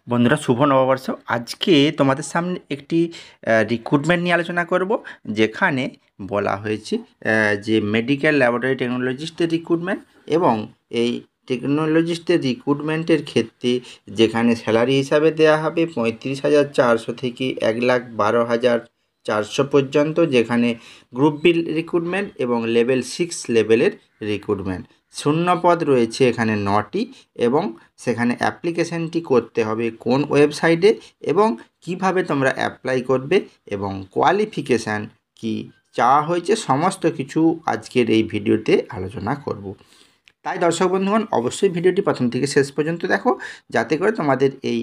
বন্ধুরা, শুভ নববর্ষ। আজকে তোমাদের সামনে একটি রিক্রুটমেন্ট নিয়ে আলোচনা করব, যেখানে বলা হয়েছে যে মেডিকেল ল্যাবরেটরি টেকনোলজিস্টের রিক্রুটমেন্ট। এবং এই টেকনোলজিস্টের রিক্রুটমেন্টের ক্ষেত্রে যেখানে স্যালারি হিসাবে দেওয়া হবে 35,400 থেকে 1,12,400 পর্যন্ত, যেখানে গ্রুপ বি রিক্রুটমেন্ট এবং লেভেল 6 লেভেলের রিক্রুটমেন্ট। শূন্যপদ রয়েছে এখানে 9টি, এবং সেখানে অ্যাপ্লিকেশানটি করতে হবে কোন ওয়েবসাইটে এবং কিভাবে তোমরা অ্যাপ্লাই করবে এবং কোয়ালিফিকেশান কি চাওয়া হয়েছে, সমস্ত কিছু আজকের এই ভিডিওতে আলোচনা করব। তাই দর্শক বন্ধুগণ, অবশ্যই ভিডিওটি প্রথম থেকে শেষ পর্যন্ত দেখো, যাতে করে তোমাদের এই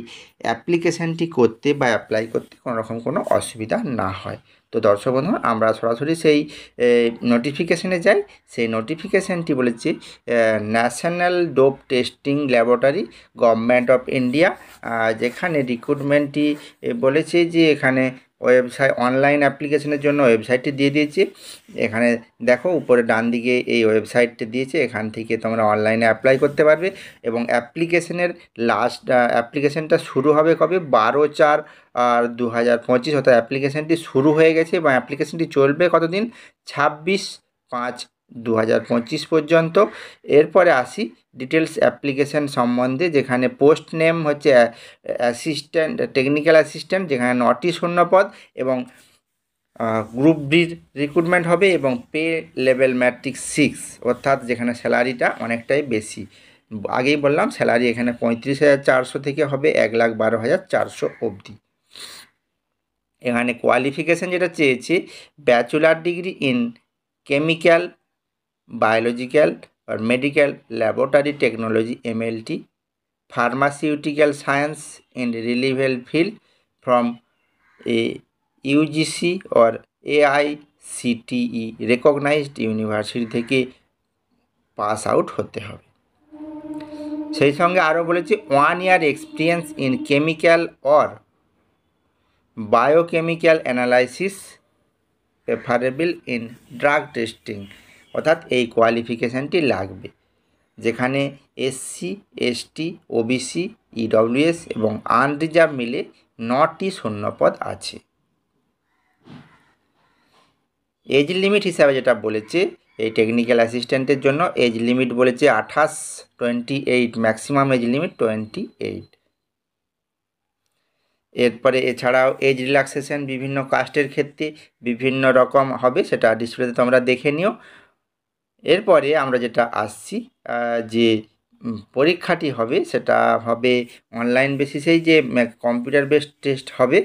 অ্যাপ্লিকেশানটি করতে বা অ্যাপ্লাই করতে কোনো রকম কোনো অসুবিধা না হয়। তো দর্শক বন্ধুগণ, আমরা সরাসরি সেই নোটিফিকেশানে যাই। সেই নোটিফিকেশানটি বলেছে national dope testing laboratory, government of India. যেখানে রিক্রুটমেন্টটি বলেছে যে এখানে ওয়েবসাইট অনলাইন অ্যাপ্লিকেশনের জন্য ওয়েবসাইটটি দিয়ে দিয়েছে। এখানে দেখো উপরে ডান দিকে এই ওয়েবসাইটটি দিয়েছে, এখান থেকে তোমরা অনলাইনে অ্যাপ্লাই করতে পারবে। এবং অ্যাপ্লিকেশনের লাস্ট অ্যাপ্লিকেশনটা শুরু হবে কবে? 12/4/2025, অর্থাৎ অ্যাপ্লিকেশনটি শুরু হয়ে গেছে এবং অ্যাপ্লিকেশনটি চলবে কতদিন? 26/5/2025 পর্যন্ত। এরপরে আসি ডিটেলস অ্যাপ্লিকেশন সম্বন্ধে, যেখানে পোস্ট নেম হচ্ছে অ্যাসিস্ট্যান্ট, টেকনিক্যাল অ্যাসিস্ট্যান্ট, যেখানে 9টি শূন্যপদ। এবং গ্রুপ বির রিক্রুটমেন্ট হবে এবং পে লেভেল ম্যাট্রিক্স 6, অর্থাৎ যেখানে স্যালারিটা অনেকটাই বেশি। আগেই বললাম স্যালারি এখানে 35,400 থেকে হবে 1,12,400 অবধি। এখানে কোয়ালিফিকেশান যেটা চেয়েছে, bachelor degree in chemical, biological আর medical laboratory technology MLT, pharmaceutical science in রিলিভেল field from UGC or AICTE recognised university থেকে পাস আউট হতে হবে। সেই সঙ্গে আরও বলেছে 1 year experience in chemical or biochemical analysis preferable in drug testing, অর্থাৎ এই কোয়ালিফিকেশানটি লাগবে। যেখানে SC, ST, OBC, EWS এবং আনরিজার্ভ মিলে 9টি শূন্যপদ আছে। এজ লিমিট হিসাবে যেটা বলেছে, এই টেকনিক্যাল অ্যাসিস্ট্যান্টের জন্য এজ লিমিট বলেছে 28, ম্যাক্সিমাম এজ লিমিট 28। এরপরে এছাড়াও এজ রিল্যাক্সেশন বিভিন্ন কাস্টের ক্ষেত্রে বিভিন্ন রকম হবে, সেটা ডিসপ্লেতে তোমরা দেখে নিও। এরপরে আমরা যেটা আসছি, যে পরীক্ষাটি হবে সেটা হবে অনলাইন বেসিসেই, যে কম্পিউটার বেসড টেস্ট হবে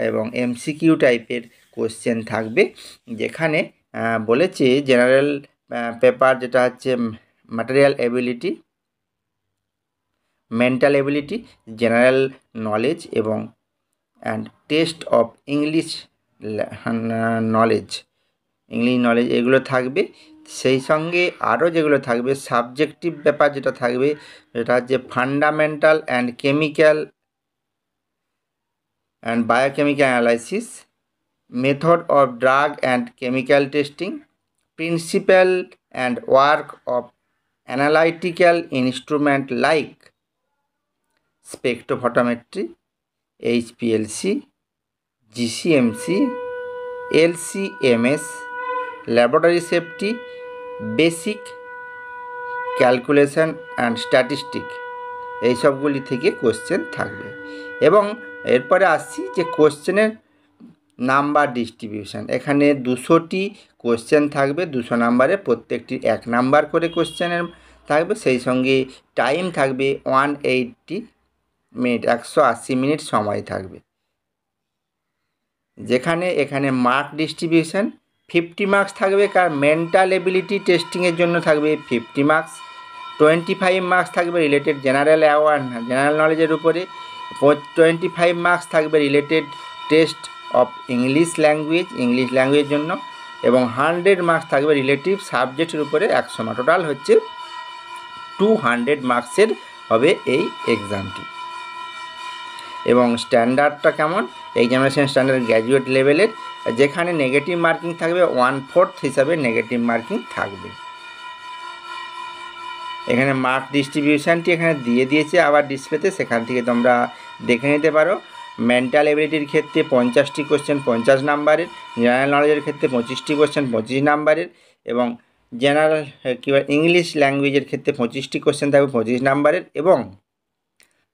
এবং MCQ টাইপের কোশ্চেন থাকবে। যেখানে বলেছে জেনারেল পেপার যেটা হচ্ছে material ability, mental ability, general knowledge এবং and test of English knowledge, এগুলো থাকবে। সেই সঙ্গে আরও যেগুলো থাকবে সাবজেক্টিভ ব্যাপার যেটা থাকবে, সেটা হচ্ছে fundamental and chemical and biochemical analysis, method of drug and chemical testing, principle and work of analytical instrument like spectrophotometry, HPLC, GCMC, LCMS, laboratory safety, basic calculation and statistic, এইসবগুলি থেকে কোশ্চেন থাকবে। এবং এরপরে আসছি যে কোশ্চেনের নাম্বার ডিস্ট্রিবিউশন। এখানে 200টি question থাকবে, 200 নাম্বারে, প্রত্যেকটি 1 নাম্বার করে কোশ্চেনের থাকবে। সেই সঙ্গে টাইম থাকবে 180 মিনিট, 180 মিনিট সময় থাকবে। যেখানে এখানে মার্ক ডিস্ট্রিবিউশন 50 মার্কস থাকবে, কারণ মেন্টাল এবিলিটি টেস্টিংয়ের জন্য থাকবে 50 মার্কস, 25 মার্কস থাকবে রিলেটেড জেনারেল জেনারেল নলেজের উপরে, 25 মার্কস থাকবে রিলেটেড টেস্ট অফ ইংলিশ ল্যাঙ্গুয়েজের জন্য, এবং 100 মার্কস থাকবে রিলেটিভ সাবজেক্টের উপরে 100 মার্ক। টোটাল হচ্ছে 200 মার্কসের হবে এই এক্সামটি। এবং স্ট্যান্ডার্ডটা কেমন? এক্সামিনেশন স্ট্যান্ডার্ড গ্র্যাজুয়েট লেভেলের, যেখানে নেগেটিভ মার্কিং থাকবে 1/4 হিসাবে নেগেটিভ মার্কিং থাকবে। এখানে মার্ক ডিস্ট্রিবিউশানটি এখানে দিয়ে দিয়েছে আবার ডিসপ্লেতে, সেখান থেকে তোমরা দেখে নিতে পারো। মেন্টাল এবিলিটির ক্ষেত্রে 50টি কোশ্চেন 50 নাম্বারের, জেনারেল নলেজের ক্ষেত্রে 25টি কোশ্চেন 25 নাম্বারের, এবং জেনারেল ইংলিশ ল্যাঙ্গুয়েজের ক্ষেত্রে 25টি কোশ্চেন থাকবে 25 নাম্বারের, এবং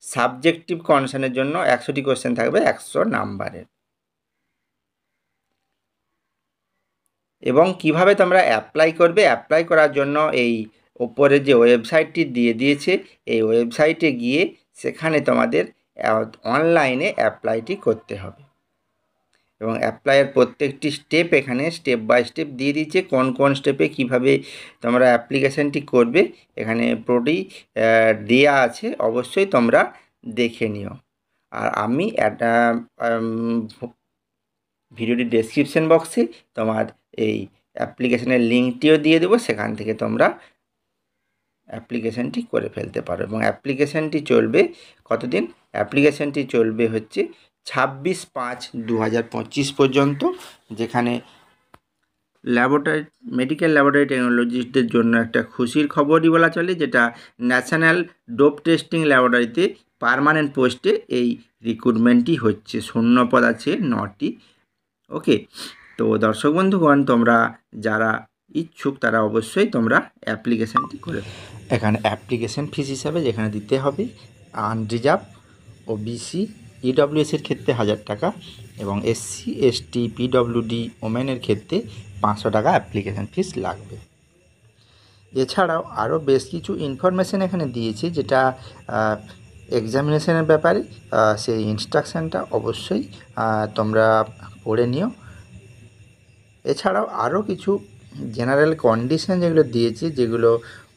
সাবজেক্টিভ কন্ডিশনের জন্য 100টি কোশ্চেন থাকবে 100 নাম্বারের। এবং কিভাবে তোমরা অ্যাপ্লাই করবে, অ্যাপ্লাই করার জন্য এই ওপরে যে ওয়েবসাইটটি দিয়ে দিয়েছে, এই ওয়েবসাইটে গিয়ে সেখানে তোমাদের অনলাইনে অ্যাপ্লাইটি করতে হবে। এবং অ্যাপ্লাইয়ের প্রত্যেকটি স্টেপ এখানে স্টেপ বাই স্টেপ দিয়ে দিচ্ছে, কোন কোন স্টেপে কিভাবে তোমরা অ্যাপ্লিকেশানটি করবে এখানে পুরোটি দেয়া আছে, অবশ্যই তোমরা দেখে নিও। আর আমি ভিডিওটির ডেসক্রিপশন বক্সে তোমার এই অ্যাপ্লিকেশনের লিঙ্কটিও দিয়ে দেবো, সেখান থেকে তোমরা অ্যাপ্লিকেশানটি করে ফেলতে পারো। এবং অ্যাপ্লিকেশানটি চলবে কতদিন? অ্যাপ্লিকেশানটি চলবে হচ্ছে 26/5/2025 পর্যন্ত, যেখানে মেডিকেল ল্যাবরেটরি টেকনোলজিস্টদের জন্য একটা খুশির খবরই বলা চলে, যেটা ন্যাশনাল ডোপ টেস্টিং ল্যাবরেটরিতে পার্মানেন্ট পোস্টে এই রিক্রুটমেন্টটি হচ্ছে। শূন্যপদ আছে 9টি। ওকে, তো দর্শক বন্ধুগণ, তোমরা যারা ইচ্ছুক তারা অবশ্যই তোমরা অ্যাপ্লিকেশানটি করে। এখানে অ্যাপ্লিকেশান ফিস হিসাবে যেখানে দিতে হবে আনরিজার্ভ, ওবিসি, ইডব্লিউএসের ক্ষেত্রে 1000 টাকা, এবং এসসি এসটি পিডব্লিউডি ওমেনের ক্ষেত্রে 500 টাকা অ্যাপ্লিকেশান ফিস লাগবে। এছাড়াও আরও বেশ কিছু ইনফরমেশান এখানে দিয়েছে, যেটা এক্সামিনেশনের ব্যাপারে। সেই ইনস্ট্রাকশানটা অবশ্যই তোমরা পড়ে নিও। এছাড়াও আরও কিছু জেনারেল কন্ডিশন যেগুলো দিয়েছে, যেগুলো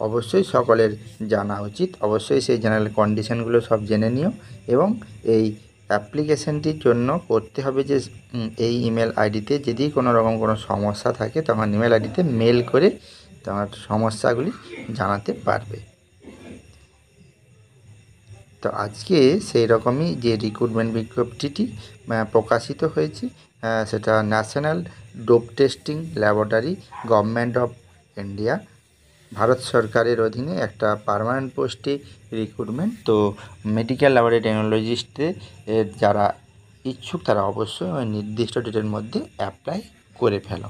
অবশ্যই সকলের জানা উচিত। অবশ্যই সেই জেনারেল কন্ডিশনগুলো সব জেনে নিও। এবং এই অ্যাপ্লিকেশানটির জন্য করতে হবে যে এই ইমেল আইডিতে যদি কোনো রকম কোনো সমস্যা থাকে, তখন ইমেল আইডিতে মেল করে তোমার সমস্যাগুলি জানাতে পারবে। তো আজকে সেই রকমই যে রিক্রুটমেন্ট বিজ্ঞপ্তিটি প্রকাশিত হয়েছে, সেটা national dope testing laboratory, government of India, Bharat সরকারের অধীনে একটা পার্মানেন্ট পোস্টে রিক্রুটমেন্ট। তো মেডিকেল ল্যাবরেটরি টেকনোলজিস্টে যারা ইচ্ছুক তারা অবশ্যই ওই নির্দিষ্ট ডেটের মধ্যে অ্যাপ্লাই করে ফেলো।